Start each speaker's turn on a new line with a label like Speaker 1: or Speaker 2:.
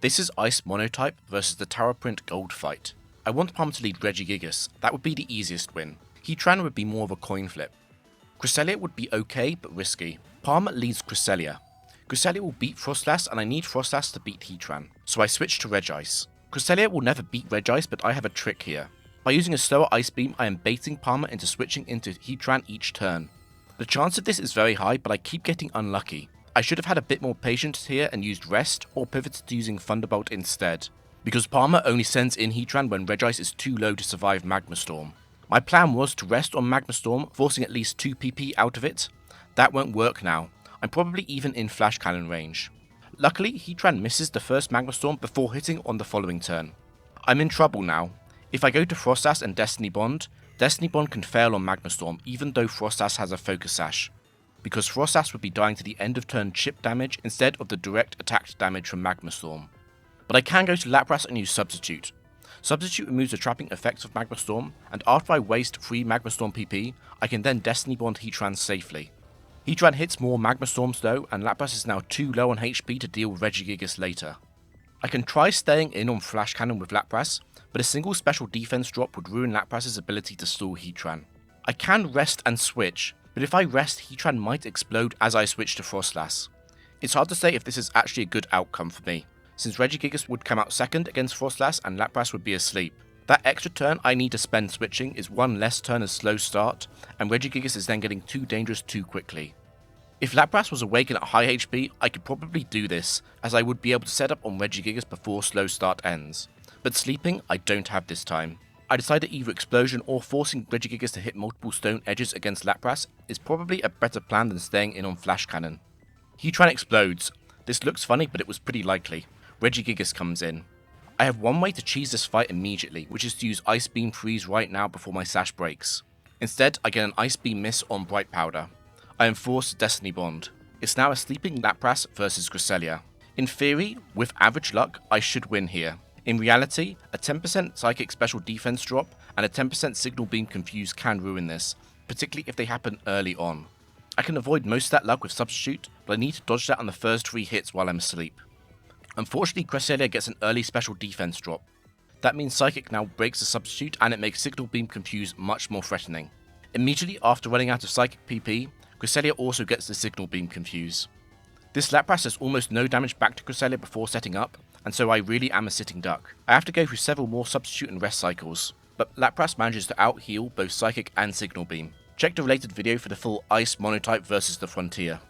Speaker 1: This is Ice Monotype versus the Tower Print Gold fight. I want Palmer to lead Regigigas, that would be the easiest win. Heatran would be more of a coin flip. Cresselia would be okay, but risky. Palmer leads Cresselia. Cresselia will beat Frostlass, and I need Frostlass to beat Heatran, so I switch to Regice. Cresselia will never beat Regice, but I have a trick here. By using a slower Ice Beam, I am baiting Palmer into switching into Heatran each turn. The chance of this is very high, but I keep getting unlucky. I should have had a bit more patience here and used Rest, or pivoted to using Thunderbolt instead, because Palmer only sends in Heatran when Regice is too low to survive Magma Storm. My plan was to rest on Magma Storm, forcing at least 2 PP out of it. That won't work now. I'm probably even in Flash Cannon range. Luckily, Heatran misses the first Magma Storm before hitting on the following turn. I'm in trouble now. If I go to Frostlass and Destiny Bond can fail on Magma Storm even though Frostlass has a Focus Sash, because Frostlass would be dying to the end of turn chip damage instead of the direct attack damage from Magma Storm. But I can go to Lapras and use Substitute. Substitute removes the trapping effects of Magma Storm, and after I waste 3 Magma Storm PP, I can then Destiny Bond Heatran safely. Heatran hits more Magma Storms though, and Lapras is now too low on HP to deal with Regigigas later. I can try staying in on Flash Cannon with Lapras, but a single special defense drop would ruin Lapras' ability to stall Heatran. I can rest and switch, but if I rest, Heatran might explode as I switch to Frostlass. It's hard to say if this is actually a good outcome for me, since Regigigas would come out second against Frostlass and Lapras would be asleep. That extra turn I need to spend switching is one less turn as slow start, and Regigigas is then getting too dangerous too quickly. If Lapras was awake and at high HP, I could probably do this, as I would be able to set up on Regigigas before slow start ends. But sleeping, I don't have this time. I decided either Explosion or forcing Regigigas to hit multiple stone edges against Lapras is probably a better plan than staying in on Flash Cannon. Heatran explodes. This looks funny, but it was pretty likely. Regigigas comes in. I have one way to cheese this fight immediately, which is to use Ice Beam Freeze right now before my sash breaks. Instead, I get an Ice Beam miss on Bright Powder. I am forced to Destiny Bond. It's now a sleeping Lapras versus Cresselia. In theory, with average luck, I should win here. In reality, a 10% Psychic Special Defense drop and a 10% Signal Beam Confuse can ruin this, particularly if they happen early on. I can avoid most of that luck with Substitute, but I need to dodge that on the first 3 hits while I'm asleep. Unfortunately, Cresselia gets an early Special Defense drop. That means Psychic now breaks the Substitute and it makes Signal Beam Confuse much more threatening. Immediately after running out of Psychic PP, Cresselia also gets the Signal Beam Confuse. This Lapras does almost no damage back to Cresselia before setting up, and so I really am a sitting duck. I have to go through several more Substitute and Rest cycles, but Lapras manages to out-heal both Psychic and Signal Beam. Check the related video for the full Ice Monotype versus the Frontier.